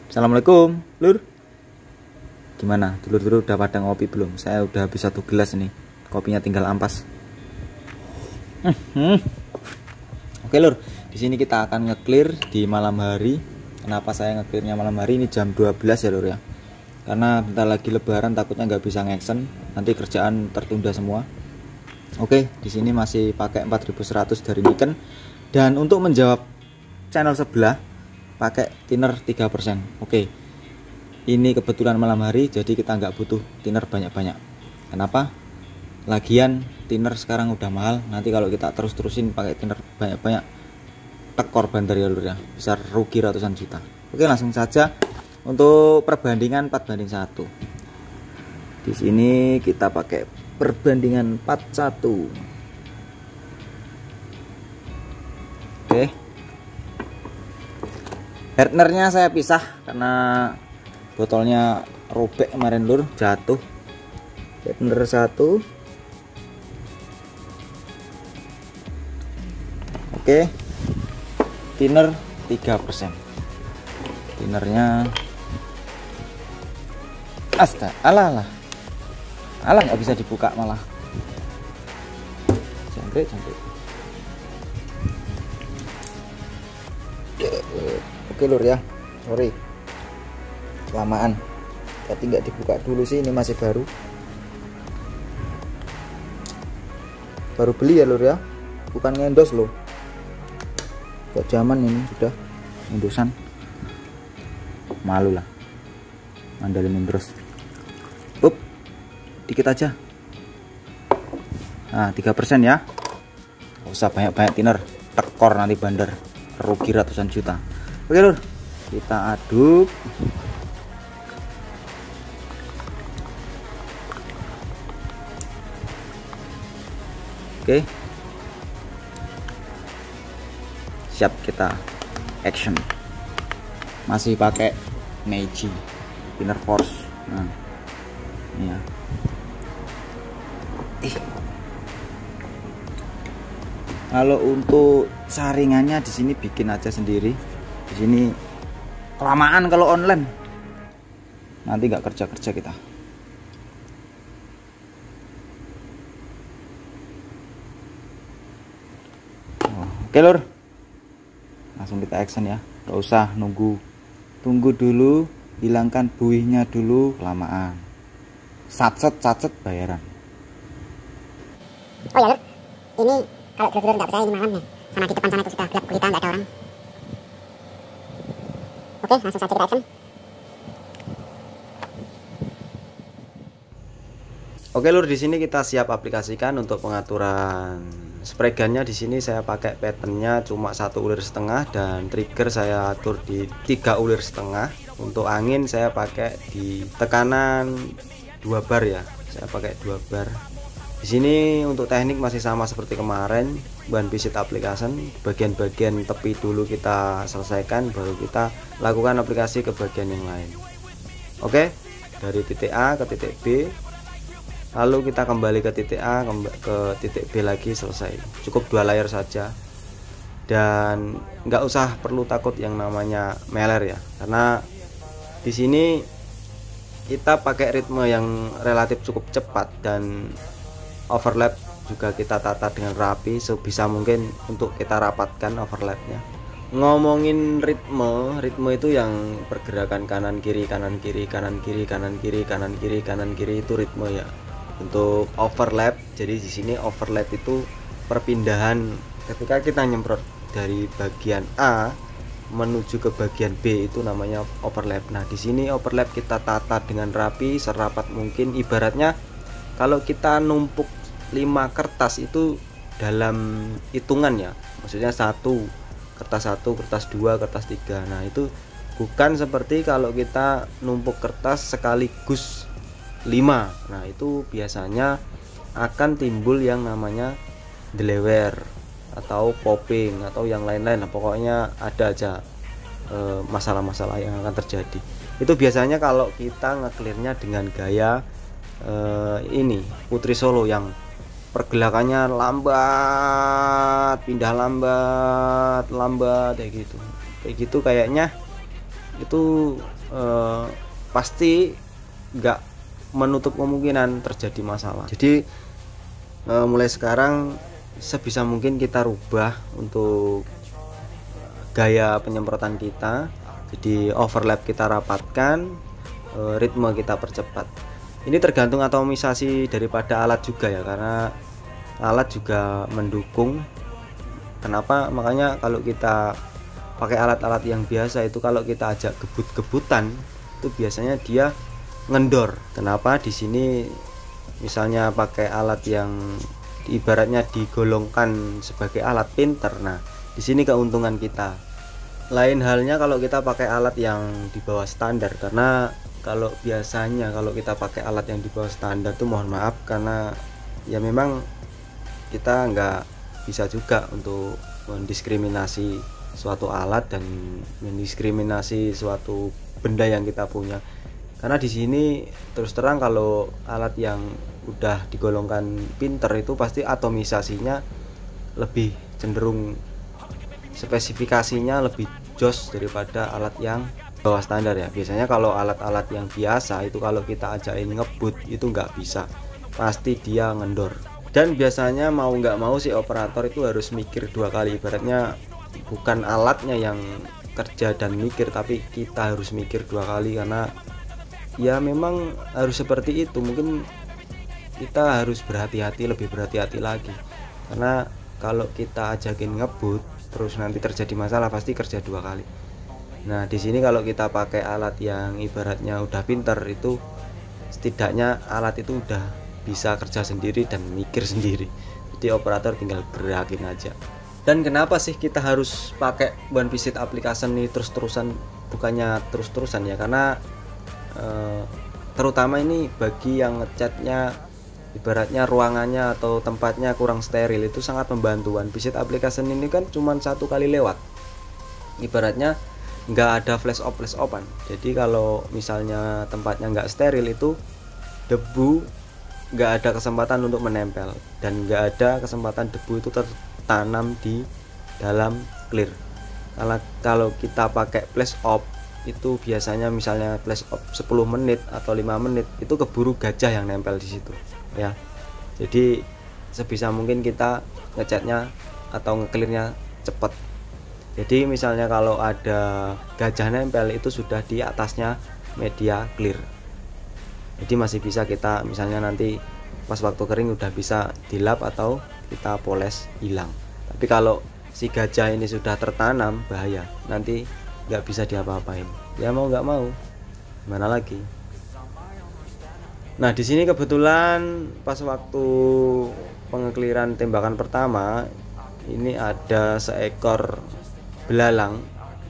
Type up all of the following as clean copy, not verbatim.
Assalamualaikum, Lur. Gimana? Dulur-dulur udah pada ngopi belum? Saya udah habis 1 gelas nih. Kopinya tinggal ampas. Oke, Lur. Di sini kita akan nge-clear di malam hari. Kenapa saya nge-clearnya malam hari? Ini jam 12 ya, Lur ya. Karena bentar lagi lebaran, takutnya nggak bisa ngeksen. Nanti kerjaan tertunda semua. Oke, di sini masih pakai 4100 dari Nikon. Dan untuk menjawab channel sebelah pakai thinner 3%. Oke, ini kebetulan malam hari, jadi kita nggak butuh thinner banyak-banyak. Kenapa? Lagian thinner sekarang udah mahal. Nanti kalau kita terus-terusin pakai thinner banyak-banyak, tekor bandar ya, Lur ya, bisa rugi ratusan juta. Oke, langsung saja untuk perbandingan 4:1. Di sini kita pakai perbandingan 41. Oke, Hertnernya saya pisah karena botolnya robek kemarin, Lur, jatuh. Hertner 1. Oke, thinner 3%. Thinnernya alah nggak bisa dibuka malah. Jangkrik. Oke, Lur ya, sorry kelamaan, tapi nggak dibuka dulu sih, ini masih baru beli ya, Lur ya, bukan ngendos loh, kok zaman ini sudah ngendosan, malu lah mandalin endros. Dikit aja, nah 3% ya, nggak usah banyak-banyak thinner, tekor nanti bandar, rugi ratusan juta. Oke, Lur, kita aduk. Oke, siap, kita action. Masih pakai Meiji thinner force. Nah, ini ya. Kalau untuk saringannya di sini bikin aja sendiri. Di sini kelamaan kalau online, nanti nggak kerja kita. Oke, Lur, langsung kita action ya, nggak usah tunggu dulu, hilangkan buihnya dulu, kelamaan. Sacet bayaran. Oh ya, Lur, ini kalau dulur-dulur nggak percaya, ini malamnya sama di depan sana itu sudah gelap gulita, nggak ada orang. Oke, langsung saja kita action. Oke, Lur, di sini kita siap aplikasikan untuk pengaturan spray gunnya. Di sini saya pakai patternnya cuma 1,5 ulir dan trigger saya atur di 3,5 ulir. Untuk angin saya pakai di tekanan 2 bar ya, saya pakai 2 bar. Di sini untuk teknik masih sama seperti kemarin, bahan visit application. Bagian-bagian tepi dulu kita selesaikan, baru kita lakukan aplikasi ke bagian yang lain. Oke, dari titik A ke titik B, lalu kita kembali ke titik A ke titik B lagi, selesai. Cukup 2 layer saja, dan nggak usah perlu takut yang namanya meler ya, karena di sini kita pakai ritme yang relatif cukup cepat, dan overlap juga kita tata dengan rapi sebisa mungkin untuk kita rapatkan overlapnya. Ngomongin ritme itu yang pergerakan kanan kiri itu ritme ya. Untuk overlap, jadi di sini overlap itu perpindahan ketika kita nyemprot dari bagian A menuju ke bagian B, itu namanya overlap. Nah, di sini overlap kita tata dengan rapi, serapat mungkin. Ibaratnya kalau kita numpuk 5 kertas itu dalam hitungan ya, maksudnya kertas 1, kertas 2, kertas 3. Nah, itu bukan seperti kalau kita numpuk kertas sekaligus 5. Nah, itu biasanya akan timbul yang namanya delewer atau popping atau yang lain-lain. Nah, pokoknya ada aja masalah-masalah yang akan terjadi. Itu biasanya kalau kita nge-clearnya dengan gaya ini Putri Solo yang pergerakannya lambat, pindah lambat kayak gitu kayaknya itu pasti nggak menutup kemungkinan terjadi masalah. Jadi mulai sekarang sebisa mungkin kita rubah untuk gaya penyemprotan kita. Jadi overlap kita rapatkan, ritme kita percepat. Ini tergantung atomisasi daripada alat juga ya, karena alat juga mendukung. Kenapa? Makanya kalau kita pakai alat-alat yang biasa itu, kalau kita ajak gebut-gebutan itu biasanya dia ngendor. Kenapa? Di sini misalnya pakai alat yang ibaratnya digolongkan sebagai alat pinter. Nah, di sini keuntungan kita. Lain halnya kalau kita pakai alat yang di bawah standar, karena kalau biasanya kalau kita pakai alat yang di bawah standar tuh mohon maaf, karena ya memang kita nggak bisa juga untuk mendiskriminasi suatu alat dan mendiskriminasi suatu benda yang kita punya. Karena di sini terus terang kalau alat yang udah digolongkan pinter itu pasti atomisasinya lebih cenderung, spesifikasinya lebih jos daripada alat yang bawah standar ya. Biasanya kalau alat-alat yang biasa itu kalau kita ajakin ngebut itu nggak bisa, pasti dia ngendor. Dan biasanya mau nggak mau si operator itu harus mikir dua kali. Ibaratnya bukan alatnya yang kerja dan mikir, tapi kita harus mikir dua kali, karena ya memang harus seperti itu. Mungkin kita harus berhati-hati, lebih berhati-hati lagi, karena kalau kita ajakin ngebut terus nanti terjadi masalah pasti kerja dua kali. Nah, di sini kalau kita pakai alat yang ibaratnya udah pinter itu, setidaknya alat itu udah bisa kerja sendiri dan mikir sendiri. Jadi operator tinggal gerakin aja. Dan kenapa sih kita harus pakai one visit application ini terus-terusan, bukannya terus-terusan ya, karena terutama ini bagi yang ngecatnya ibaratnya ruangannya atau tempatnya kurang steril, itu sangat membantu. One visit application ini kan cuma satu kali lewat, ibaratnya nggak ada flash offan. Jadi kalau misalnya tempatnya nggak steril itu debu nggak ada kesempatan untuk menempel, dan nggak ada kesempatan debu itu tertanam di dalam clear. Kalau kita pakai flash off itu biasanya misalnya flash off 10 menit atau 5 menit itu keburu gajah yang nempel di situ ya. Jadi sebisa mungkin kita ngecatnya atau ngeklirnya cepat. Jadi misalnya kalau ada gajah nempel itu sudah di atasnya media clear, jadi masih bisa kita misalnya nanti pas waktu kering udah bisa dilap atau kita poles hilang. Tapi kalau si gajah ini sudah tertanam, bahaya, nanti nggak bisa diapa-apain. Ya mau nggak mau, gimana lagi. Nah, di sini kebetulan pas waktu pengekliran tembakan pertama ini ada seekor belalang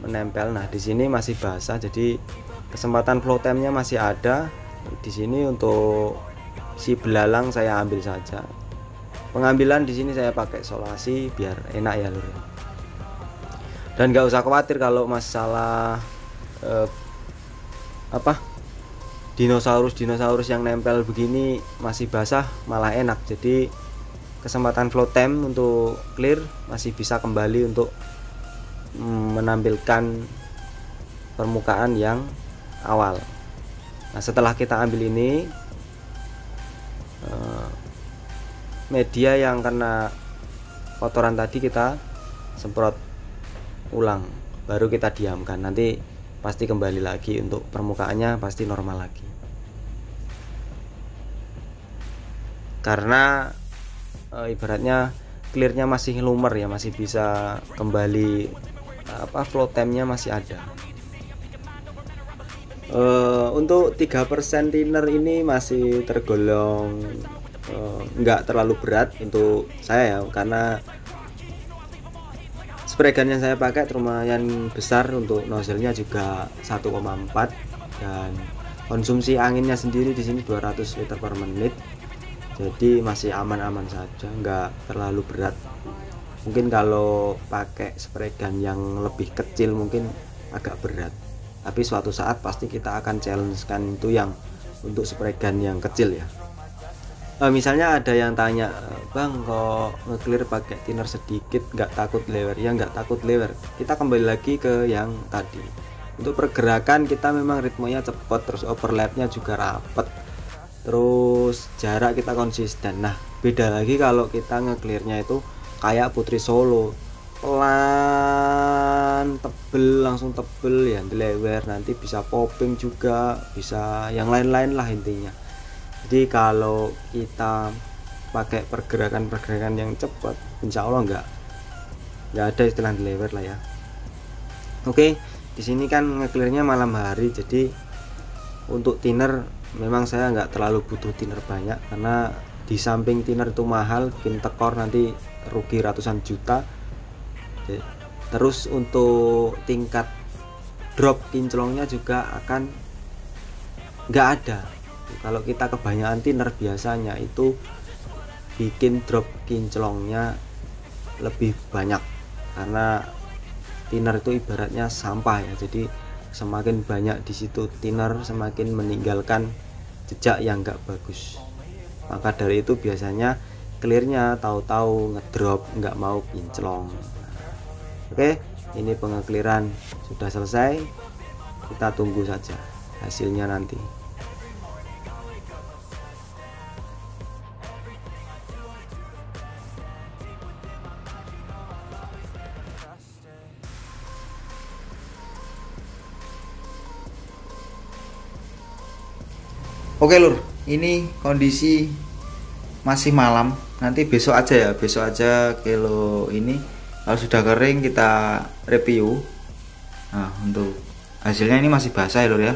menempel. Nah, di sini masih basah, jadi kesempatan flow time-nya masih ada. Di sini untuk si belalang saya ambil saja. Pengambilan di sini saya pakai solasi biar enak ya lur. Dan nggak usah khawatir kalau masalah dinosaurus yang nempel begini masih basah malah enak. Jadi kesempatan flow time untuk clear masih bisa kembali untuk menampilkan permukaan yang awal. Nah, setelah kita ambil ini media yang kena kotoran tadi kita semprot ulang, baru kita diamkan. Nanti pasti kembali lagi untuk permukaannya pasti normal lagi, karena ibaratnya clearnya masih lumer ya, masih bisa kembali, flow time-nya masih ada. Untuk 3% thinner ini masih tergolong nggak terlalu berat untuk saya ya, karena spray gun yang saya pakai lumayan besar, untuk nozzle-nya juga 1,4, dan konsumsi anginnya sendiri di sini 200 liter per menit. Jadi masih aman-aman saja, nggak terlalu berat. Mungkin kalau pakai spray gun yang lebih kecil mungkin agak berat, tapi suatu saat pasti kita akan challenge-kan itu yang untuk spray gun yang kecil ya. Misalnya ada yang tanya, bang kok nge-clear pakai thinner sedikit nggak takut lewer? Ya nggak takut lewer. Kita kembali lagi ke yang tadi, Untuk pergerakan kita memang ritmenya cepat, terus overlapnya juga rapet, terus jarak kita konsisten. Nah beda lagi kalau kita nge-clearnya itu kayak Putri Solo, pelan, tebel, langsung tebel ya, delewer, nanti bisa popping juga, bisa yang lain-lain lah intinya. Jadi kalau kita pakai pergerakan yang cepat, insya Allah nggak ada istilah delewer lah ya. Oke, di sini kan nge-clearnya malam hari, jadi untuk thinner memang saya nggak terlalu butuh thinner banyak, karena di samping thinner itu mahal, bikin tekor nanti rugi ratusan juta. Terus untuk tingkat drop kinclongnya juga akan nggak ada. Kalau kita kebanyakan thinner biasanya itu bikin drop kinclongnya lebih banyak, karena thinner itu ibaratnya sampah ya. Jadi semakin banyak di situ thinner, semakin meninggalkan jejak yang enggak bagus. Maka dari itu biasanya clearnya tahu-tahu ngedrop, nggak mau kinclong. Oke, ini pengekliran sudah selesai. Kita tunggu saja hasilnya nanti. Oke lur, ini kondisi masih malam. Nanti besok aja ya, besok aja kilo ini kalau sudah kering kita review. Nah untuk hasilnya ini masih basah ya lur ya,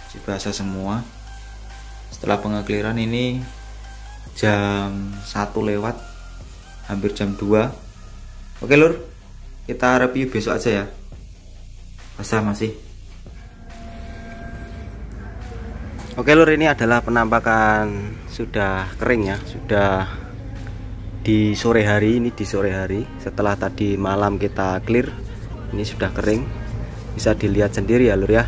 masih basah semua. Setelah pengekliran ini jam 1 lewat, hampir jam 2. Oke lur, kita review besok aja ya, basah masih. Oke lur, ini adalah penampakan sudah kering ya, sudah di sore hari. Ini di sore hari setelah tadi malam kita clear, ini sudah kering, bisa dilihat sendiri ya lur ya.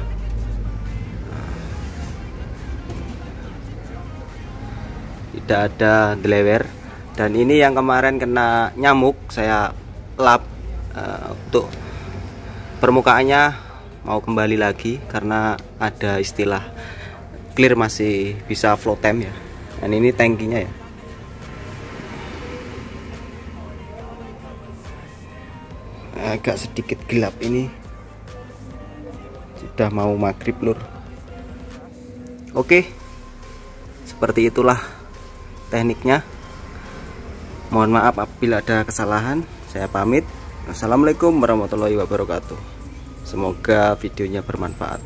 Tidak ada delewer, dan ini yang kemarin kena nyamuk saya lap, untuk permukaannya mau kembali lagi karena ada istilah clear masih bisa flow time ya. Dan ini tankinya ya, agak sedikit gelap, ini sudah mau maghrib lur. Oke, seperti itulah tekniknya. Mohon maaf apabila ada kesalahan, saya pamit. Assalamualaikum warahmatullahi wabarakatuh. Semoga videonya bermanfaat.